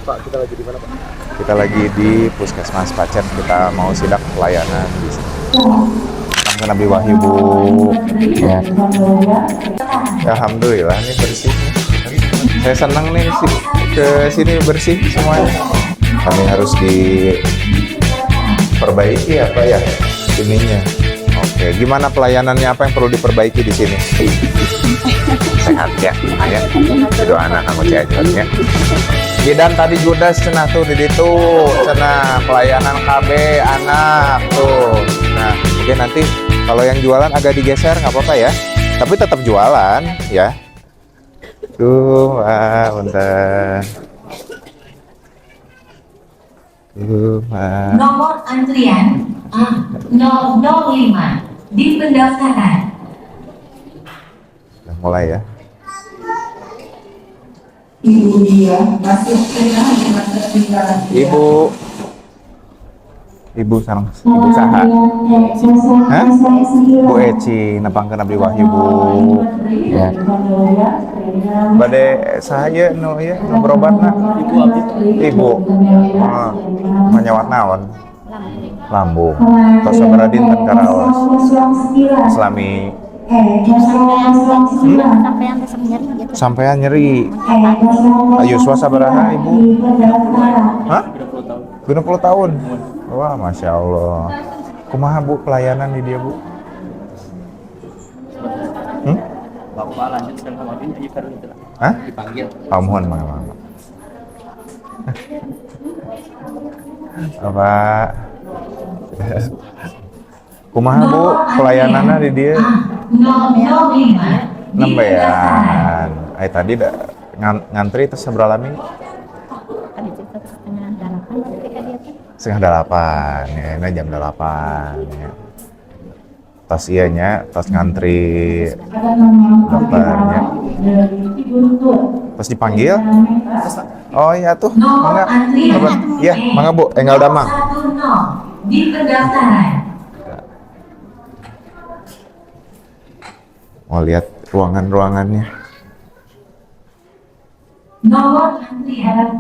Pak, kita lagi di mana, Pak? Kita lagi di Puskesmas Pacet. Kita mau sidak pelayanan di sini. Sampai Nabi Wahyu, Bu. Ya. Alhamdulillah ini bersih. Saya senang nih ke sini bersih semuanya. Kami harus diperbaiki apa ya ininya. Oke, gimana pelayanannya, apa yang perlu diperbaiki di sini? Sehat ya, ya. Itu anak kamu ciacut ya. Dan tadi judas cenah tuh di situ, cenah pelayanan KB anak tuh. Nah, mungkin nanti kalau yang jualan agak digeser nggak apa-apa ya. Tapi tetap jualan ya. Tuh, bentar. Nomor antrian A005 di pendaftaran. Udah mulai ya. Ibu dia masih tengah dengan ketinggalan. Ibu sarang ibu saha. Hah? Bu Eci nepangkeun Abdi Wahyu, Bu. Ya. Bade sahaya nu ieu nu berobatna. Ibu abdi. Ibu. Manyawat naon? Lambung. Tos sabaraha dinten karaos. Islami sampean nyeri. Yuswa sabaraha Ibu? Hah? 20 tahun. Wah, Masya Allah. Kumaha Bu pelayanan di dia, Bu? Bapak lanjutkan sama Bin aja kan gitu lah. Hah? Dipanggil. Pamuhun mangga. Apa? Kumaha Bu pelayananna di dia? Nembean. Tadi ngantri terus seberapa lami? Setengah 8 ya, ini jam 8 ya. Tas ianya, tas ngantri dokternya. Terus dipanggil? Oh iya tuh, mangga. Iya, mangga Bu, Enggal Damang. Di pendaftaran. Mau lihat ruangan-ruangannya. Nomor antrian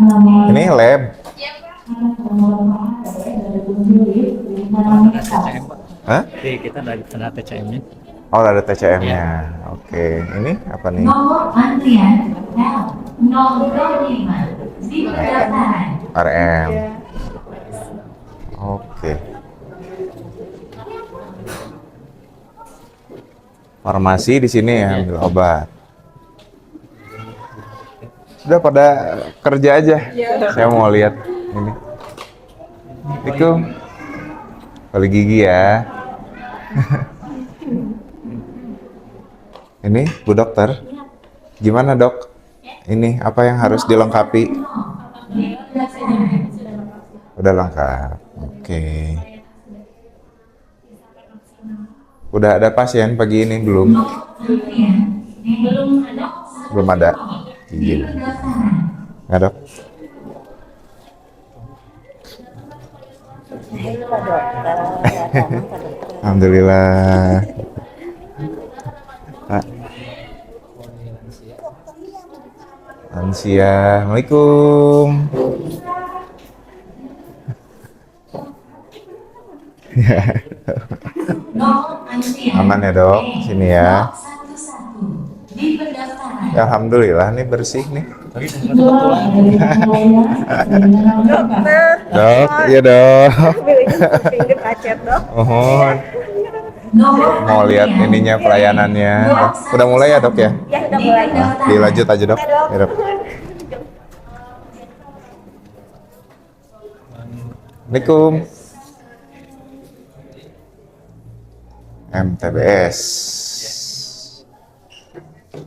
Ini lab. Hah? Oke, kita dari tanda TCM-nya. Oh, ada TCM-nya. Oke, ini apa nih? Nomor antrian L005 di pendaftaran. RM. Oke. Farmasi di sini ya, ambil obat. Udah pada kerja aja. Saya mau lihat ini. Itu kali gigi ya. Ini Bu Dokter. Gimana Dok? Ini apa yang harus dilengkapi? Udah lengkap. Oke. Udah ada pasien pagi ini belum? Belum ada. Iya. Nggak Dok? Alhamdulillah. Pak. Lansia. Assalamualaikum. Aman ya Dok, sini ya. Alhamdulillah nih bersih nih. Dok, iya Dok. Mohon. Mau lihat ininya pelayanannya. Udah mulai ya Dok ya? Ya, udah mulai. Nah, dilanjut aja Dok. Ya, Dok. Assalamualaikum. MTBS.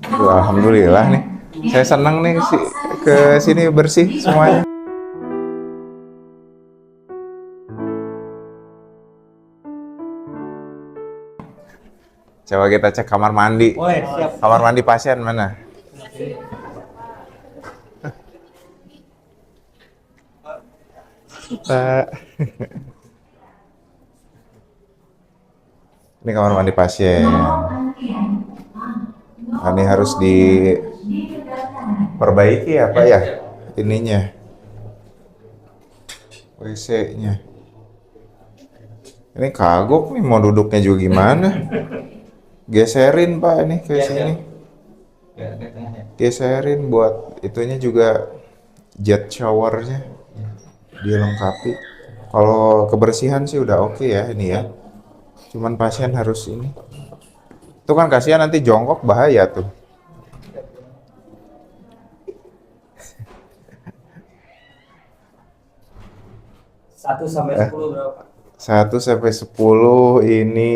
Alhamdulillah nih. Saya senang nih ke sini bersih semuanya. Coba kita cek kamar mandi. Siap. Kamar mandi pasien mana? Pak. Ini kamar mandi pasien. Ini harus diperbaiki apa ya ininya. WC-nya. Ini kagok nih mau duduknya juga gimana? Geserin Pak ini ke sini. Geserin buat itunya juga jet showernya dilengkapi. Kalau kebersihan sih udah oke ya ini ya. Cuman pasien harus ini. Itu kan kasihan nanti jongkok bahaya tuh. Satu sampai 10 berapa? 1 sampai 10 ini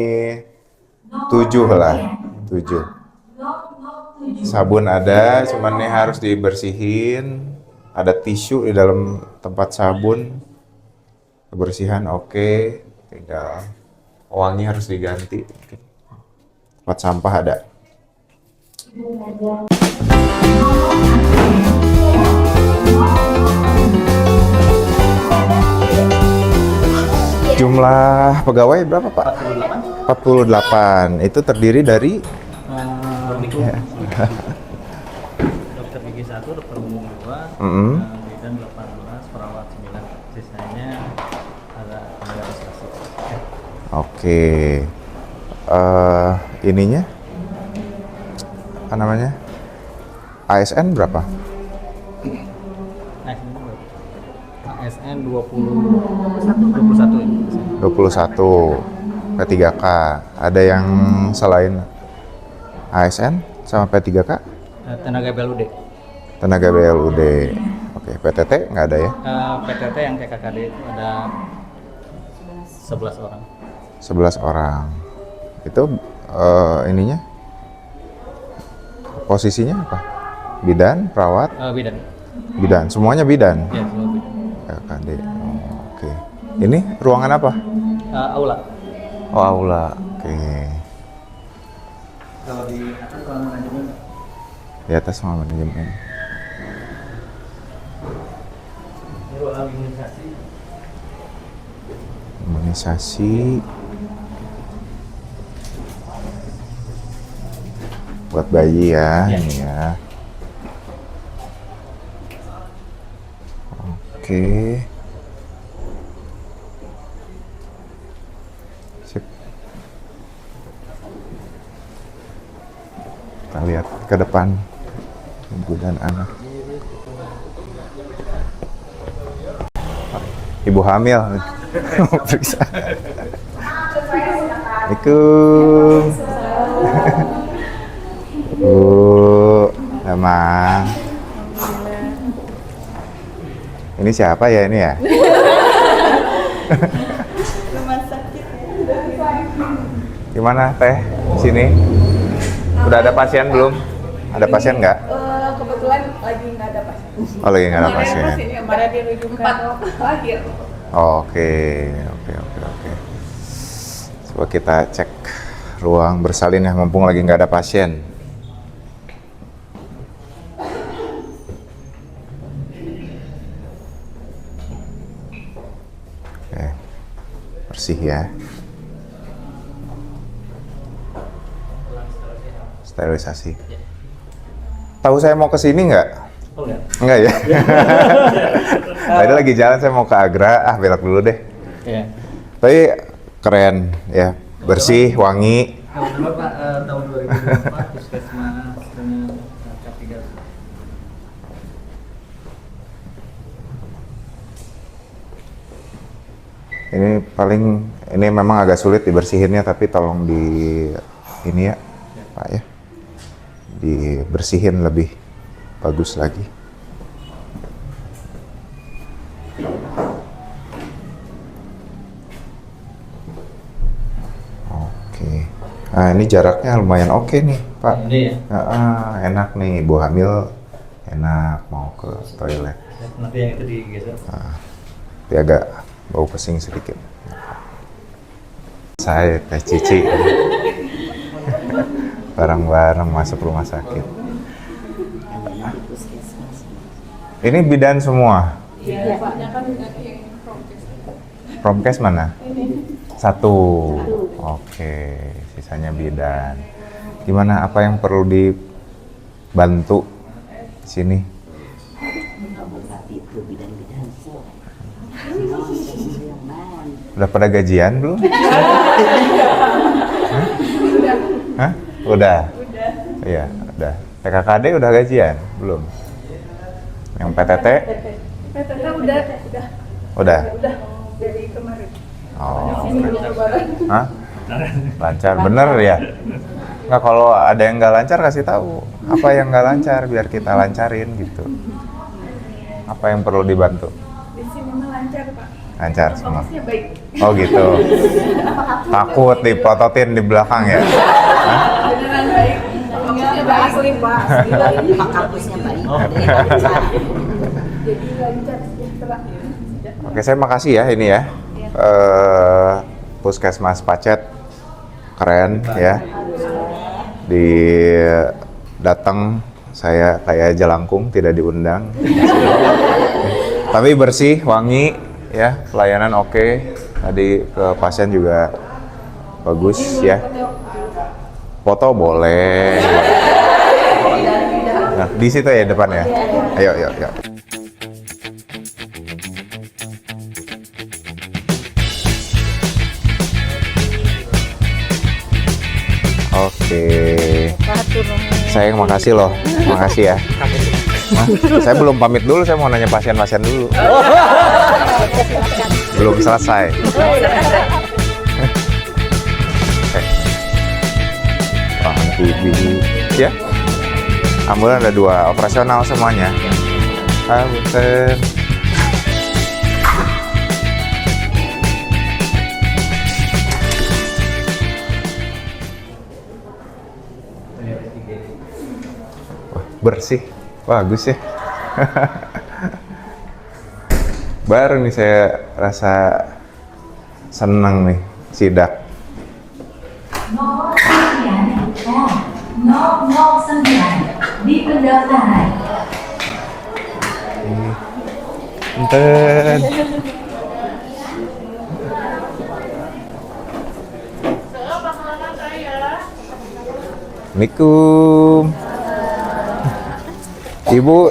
7 lah. 7. Sabun ada, cuman ini harus dibersihin. Ada tisu di dalam tempat sabun. Kebersihan oke. Tinggal wangi harus diganti. Tempat sampah ada. Jumlah pegawai berapa Pak? 48. Itu terdiri dari Dokter gigi 1, dokter umum 2, bidan 18, perawat 9. Sisanya ada administrasi. Oke. Ininya apa namanya? ASN berapa? ASN 21 ini. 21. P3K. Ada yang selain ASN sama P3K? Tenaga BLUD. Tenaga BLUD. Oke, PTT nggak ada ya? PTT yang TKKD itu ada 11 orang. 11 orang. Itu ininya posisinya apa? Bidan, perawat? Bidan. Bidan, semuanya bidan? Ya, semua bidan. TKKD. Oke. Ini ruangan apa? Aula. Oh, aula. Oke. Kalau di atas ruang manajemen. Di atas ruang manajemen. Ini ruang imunisasi. Imunisasi. Buat bayi ya, ini ya. Oke. Sip. Kita lihat ke depan ibu dan anak. Ibu hamil. Periksa. Assalamualaikum. Bu, emang. Ini siapa ya ini ya? Rumah sakit. Gimana Teh di sini? Udah ada pasien belum? Ada pasien nggak? Kebetulan lagi nggak ada pasien. Oh lagi nggak ada pasien. Kemarin dirujukan lahir. Oke. Coba kita cek ruang bersalin ya, mumpung lagi nggak ada pasien. Oke, bersih ya. Sterilisasi. Tahu saya mau ke sini nggak? Oh ya. Enggak ya? Tadi lagi jalan saya mau ke Agra, belok dulu deh. Iya. Tapi keren ya, bersih, wangi. Kebetulan Pak, tahun 2024 puskesmas dengan K3. Ini paling, ini memang agak sulit dibersihinnya, tapi tolong di ini ya, Pak ya, dibersihin lebih bagus lagi. Oke, nah ini jaraknya lumayan oke nih, Pak. Ini ya. Enak nih, ibu hamil enak mau ke toilet. Nanti yang itu digeser. Dia agak bau pesing sedikit. Saya Teh Cici bareng-bareng masuk rumah sakit. Ini bidan semua. Iya, kan yang Promkes mana? Satu. Oke, sisanya bidan. Gimana, apa yang perlu dibantu di sini? Udah pada gajian belum? Hah? Udah. Iya, udah. PKKD udah gajian belum? Yang PTT? PTT udah. Udah. Udah dari kemarin. Oh. Sebelum lebaran. Hah? Lancar bener ya? Nggak, kalau ada yang nggak lancar kasih tahu. Apa yang nggak lancar biar kita lancarin gitu. Apa yang perlu dibantu? Di sini mah lancar, Pak. Lancar semua. Fokusnya baik. Oh gitu. Takut dipototin di belakang ya? Hah? Beneran baik. Fokusnya baik. Asli, Pak. Pak kampusnya baik. Jadi lancar sejahtera. Oke, saya makasih ya ini ya. Puskesmas Pacet keren ya. Datang saya kayak jelangkung tidak diundang. Tapi bersih, wangi ya, pelayanan oke. Tadi ke pasien juga bagus ya. Foto boleh. Nah, di situ ya depan ya. Ayo, yuk, yuk. Oke. Saya makasih loh. Makasih ya. Hah? Saya belum pamit dulu, saya mau nanya pasien-pasien dulu. Belum selesai. Oh, ya. Ambulan ada 2, operasional semuanya. Punten. Wah, bersih, bagus ya. Baru nih saya rasa senang nih sidak. Nomor antrian L009 di pendaftaran. Punten. Assalamualaikum. Ibu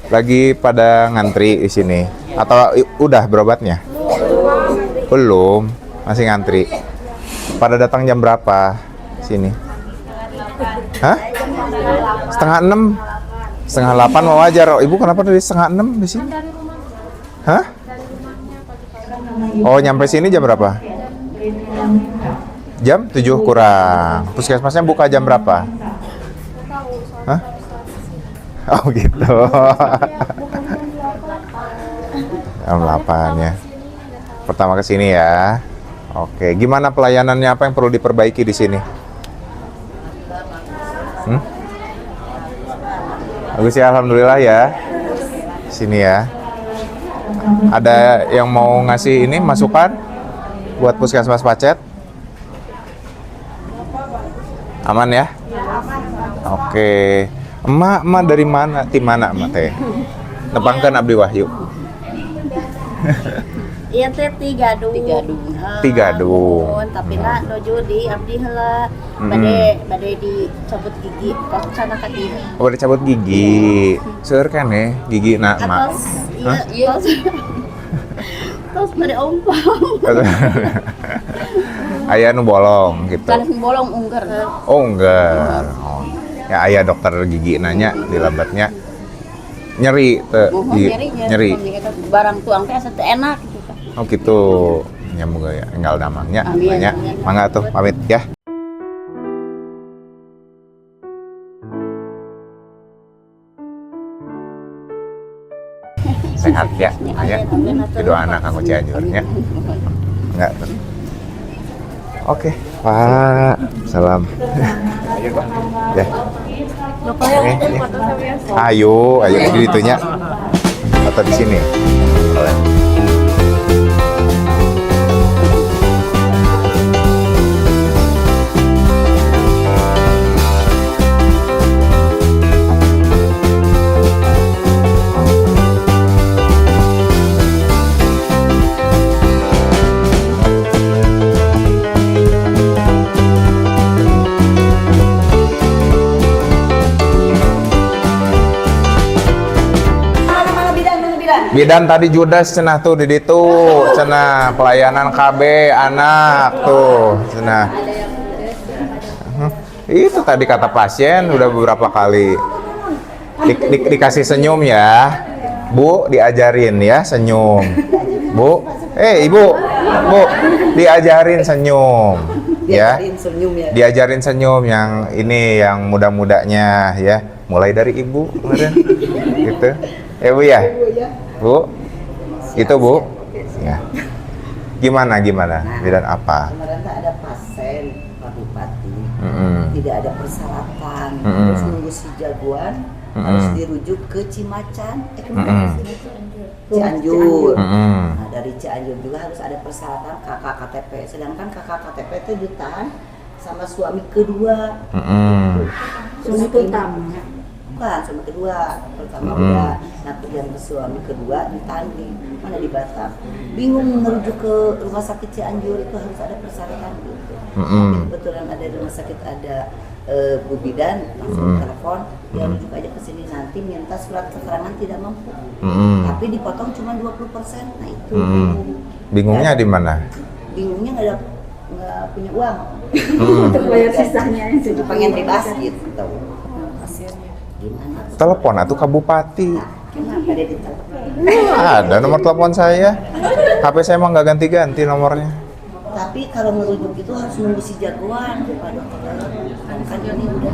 lagi pada ngantri di sini atau udah berobatnya? Belum, masih ngantri. Pada datang jam berapa sini? Hah? Setengah 6? Setengah 8 mau wajar. Oh, Ibu kenapa dari setengah 6 di sini? Hah? Oh, nyampe sini jam berapa? Jam 7 kurang. Puskesmasnya buka jam berapa? Hah? Oh gitu. Jam 8 ya. Pertama ke sini ya. Oke, gimana pelayanannya, apa yang perlu diperbaiki di sini? Bagus ya, alhamdulillah ya. Sini ya. Ada yang mau ngasih ini masukan buat Puskesmas Pacet? Aman ya? Oke. Emak dari mana? Tim mana emak teh? Nepangkeun Abdi Wahyu. Iya teh Tigadung. Tigadung. Tapi nak nuju di abdi heula. Bade dicabut gigi. Kok sana ka dieu. Oh, udah cabut gigi. Seur kan ya gigi nak emak. Atos iya. Terus bade ompong. Aya nu bolong gitu. Kan bolong ungger. Oh, enggak. Oh. Ya aya dokter gigi nanya di lambatnya. Nyeri teh. Nyeri. Barang tuang teh asa teu enak gitu kan. Oh gitu. Nyambung ya, enggal damangnya. Amin, Nanya. amin. Mangga tuh pamit ya. Sehat ya. Ya. Doa anak aku Cianjurnya. Enggak. Oke, Pak. Salam. Ayo, Pak. Ya. Ayo di itunya. Atau di sini. Boleh. Bidan tadi judes cenah tuh di ditu, cenah pelayanan KB anak tuh, cenah. Itu tadi kata pasien udah beberapa kali dikasih senyum ya, Bu, diajarin ya senyum, Bu. Ibu, Bu, diajarin senyum, ya. Diajarin senyum yang ini yang muda-mudanya ya, mulai dari ibu kemarin, gitu. Bu ya. Bu, itu Bu, ya. Gimana? Bidan apa? Kemarin ada pasien Pak Bupati, tidak ada persyaratan, terus nunggu si jagoan, harus dirujuk ke Cimacan, Cianjur. Nah, dari Cianjur juga harus ada persyaratan kakak KTP, sedangkan kakak KTP itu ditahan sama suami kedua. Suami pertama. Bukan, suami kedua. Pertama udah, nah yang suami kedua ditahan di mana, di Batam. Bingung merujuk ke rumah sakit Cianjur, itu harus ada persyaratan gitu. Tapi kebetulan ada di rumah sakit ada Bu Bidan, langsung telepon, ya rujuk aja ke sini, nanti minta surat keterangan tidak mampu. Tapi dipotong cuma 20%. Nah itu Bingungnya di mana? Bingungnya nggak punya uang Untuk bayar sisanya itu. pengen bebas gitu. Gimana? Telepon atau ke bupati. Kenapa dia ditelepon? Ada nomor telepon saya. HP saya emang nggak ganti-ganti nomornya. Tapi kalau merujuk itu harus nunggu si jagoan Pak Dokter. Kan ini udah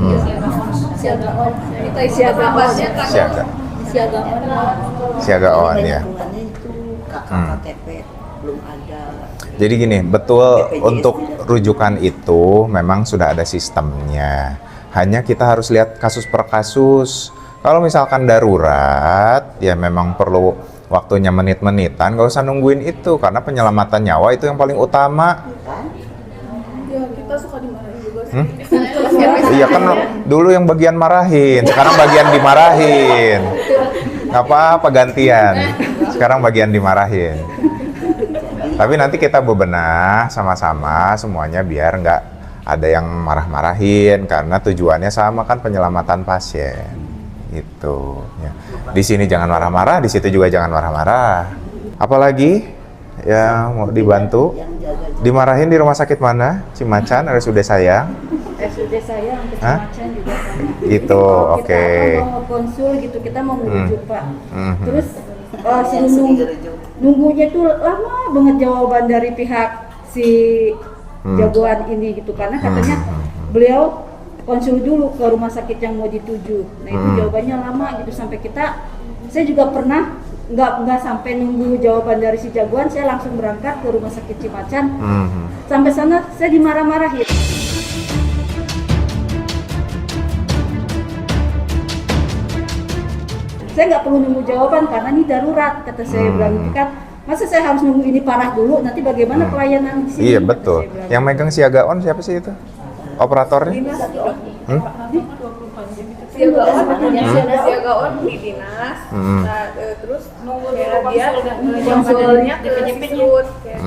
Siaga on. Kita siaga on. Siaga on ya. Lingkungannya itu kakak KTP belum ada. Jadi gini, betul untuk rujukan itu memang sudah ada sistemnya. Hanya kita harus lihat kasus per kasus. Kalau misalkan darurat, ya memang perlu waktunya menit-menitan, nggak usah nungguin itu, karena penyelamatan nyawa itu yang paling utama. Ya, kita suka dimarahin juga sih. Iya kan, dulu yang bagian marahin, sekarang bagian dimarahin. Nggak apa-apa, gantian. Sekarang bagian dimarahin. Tapi nanti kita bebenah sama-sama semuanya biar nggak ada yang marah-marahin, karena tujuannya sama kan, penyelamatan pasien. Itu ya. Di sini jangan marah-marah, di situ juga jangan marah-marah. Apalagi ya mau dibantu? Dimarahin di rumah sakit mana? Cimacan, RSUD Sayang? RSUD Sayang, ke Cimacan juga sama. Gitu, oke. Kita mau konsul gitu, kita mau merujuk Pak. Terus nunggunya tuh lama banget jawaban dari pihak si jagoan ini gitu, karena katanya beliau konsul dulu ke rumah sakit yang mau dituju. Nah itu jawabannya lama gitu, sampai saya juga pernah nggak sampai nunggu jawaban dari si jagoan, saya langsung berangkat ke rumah sakit Cimacan. Sampai sana saya dimarah-marahin. Saya nggak perlu nunggu jawaban karena ini darurat, kata saya bilang gitu kan. Masa saya harus nunggu ini parah dulu, nanti bagaimana pelayanan di sini? Iya betul. Yang megang siaga on siapa sih itu? Operatornya? Siaga on di dinas. Nah, terus nunggu dulu dia konsulnya ke Sisrut, kayak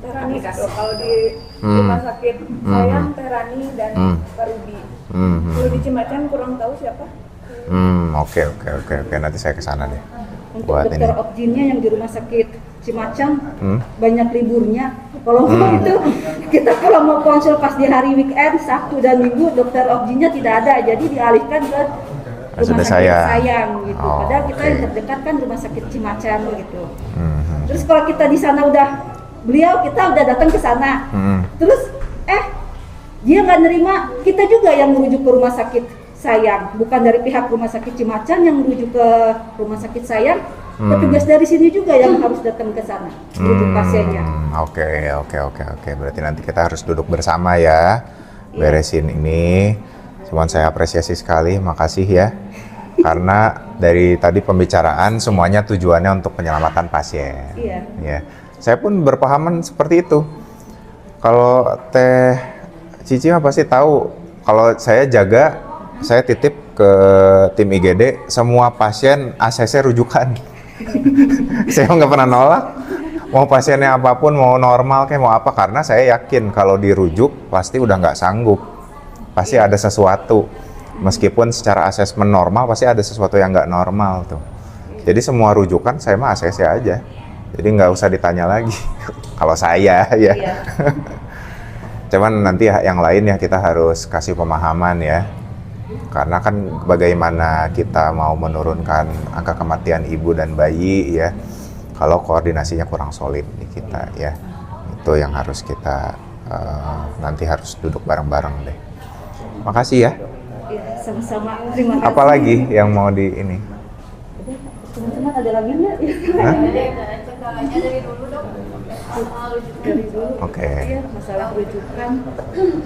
Terani. Kalau di rumah sakit Sayang, Terani dan Parudi. Kalau di Cimacan kurang tahu siapa. Oke. Nanti saya ke sana deh. Untuk Buat dokter ini. Objinnya yang di rumah sakit Cimacan banyak liburnya. Kalau itu kita kalau mau konsul pas di hari weekend, Sabtu dan Minggu, dokter Objinnya tidak ada, jadi dialihkan ke rumah sakit Sayang gitu. Padahal kita yang terdekat kan rumah sakit Cimacan gitu. Terus kalau kita di sana kita udah datang ke sana. Terus dia nggak nerima, kita juga yang merujuk ke rumah sakit Sayang, bukan dari pihak rumah sakit Cimacan yang merujuk ke rumah sakit Sayang. Petugas dari sini juga yang harus datang ke sana merujuk pasiennya. Oke. Berarti nanti kita harus duduk bersama ya, beresin ini. Cuman saya apresiasi sekali, makasih ya. Karena dari tadi pembicaraan semuanya tujuannya untuk penyelamatan pasien. Iya. Ya. Saya pun berpahaman seperti itu. Kalau Teh Cici mah pasti tahu, kalau saya jaga, saya titip ke tim IGD, semua pasien ACC rujukan. Saya nggak pernah nolak. Mau pasiennya apapun, mau normal kayak mau apa, karena saya yakin kalau dirujuk pasti udah nggak sanggup. Pasti ada sesuatu. Meskipun secara asesmen normal, pasti ada sesuatu yang nggak normal tuh. Jadi semua rujukan saya mah ACC aja. Jadi nggak usah ditanya lagi. Kalau saya ya. Iya. Cuman nanti yang lain ya kita harus kasih pemahaman ya. Karena kan bagaimana kita mau menurunkan angka kematian ibu dan bayi ya. Kalau koordinasinya kurang solid di kita ya. Itu yang harus kita nanti harus duduk bareng-bareng deh. Makasih ya. Iya, sama-sama. Terima kasih. Apalagi yang mau di ini? Teman-teman ada lagi nggak? Hah? dari dulu dong. Dari dulu. Oke. Iya, masalah rujukan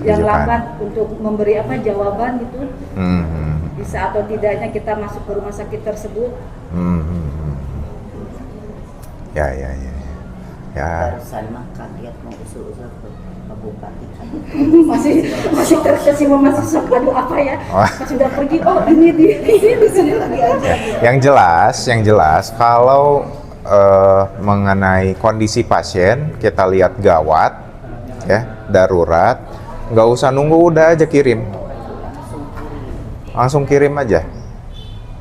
yang Rujukan. lambat untuk memberi jawaban gitu. Hmm. Bisa atau tidaknya kita masuk ke rumah sakit tersebut. Hmm. Ya. Barusan mah kaget mau usul-usul ke Bupati. masih terkesima, masih sok aduh apa ya. Wah. Pas sudah pergi, oh ini di sini lagi aja. Yang jelas kalau mengenai kondisi pasien kita lihat gawat ya, darurat, nggak usah nunggu, udah aja kirim. Langsung kirim aja.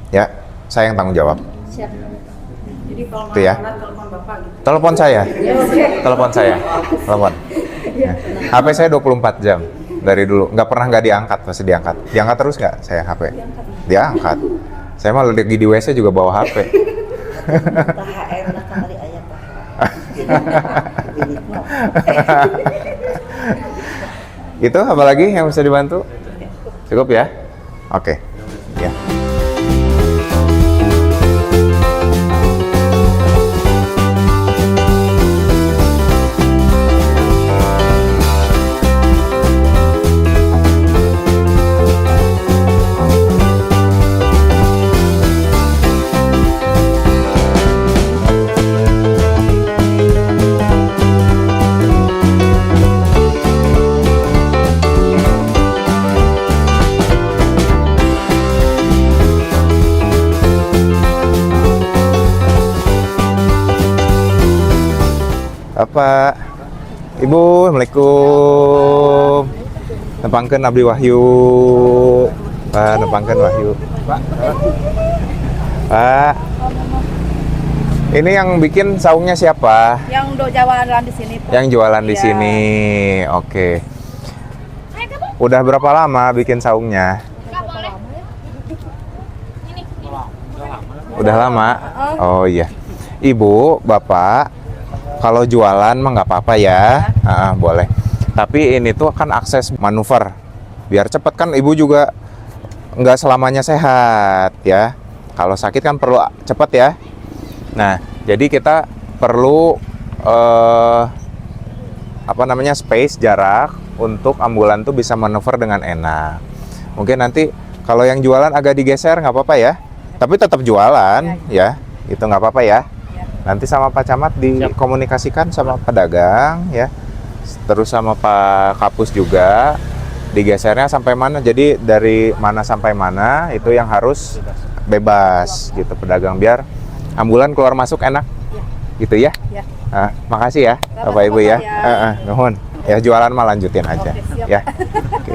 Ya, saya yang tanggung jawab. Siap. Jadi kalau Itu ya. telepon Bapak gitu. Telepon saya. Ya, oke. Telepon saya. Telepon. Ya. HP saya 24 jam dari dulu. Nggak pernah nggak diangkat, pasti diangkat. Diangkat terus nggak saya HP? Diangkat. Saya mah lagi di WC juga bawa HP. THR lah kembali ayam Itu apa lagi yang bisa dibantu? Cukup ya? Oke. Ya. Bapak, Ibu, Assalamualaikum. Nepangkeun Abdi Wahyu. Pak, nepangkeun Wahyu. Pak. Ini yang bikin saungnya siapa? Yang udah jualan di sini. Yang jualan di Iya. sini. Oke. Udah berapa lama bikin saungnya? Udah lama? Oh iya. Ibu, Bapak, kalau jualan mah nggak apa-apa ya. Boleh. Tapi ini tuh kan akses manuver. Biar cepet kan, Ibu juga nggak selamanya sehat ya. Kalau sakit kan perlu cepet ya. Nah, jadi kita perlu space, jarak untuk ambulan tuh bisa manuver dengan enak. Mungkin nanti kalau yang jualan agak digeser nggak apa-apa ya. Tapi tetap jualan ya. Itu nggak apa-apa ya. Nanti sama Pak Camat dikomunikasikan sama pedagang ya. Terus sama Pak Kapus juga. Digesernya sampai mana. Jadi dari mana sampai mana itu yang harus bebas gitu pedagang, biar ambulan keluar masuk enak. Gitu ya. Makasih ya Bapak Ibu ya. Nuhun. Ya jualan mah lanjutin aja. Ya. Oke.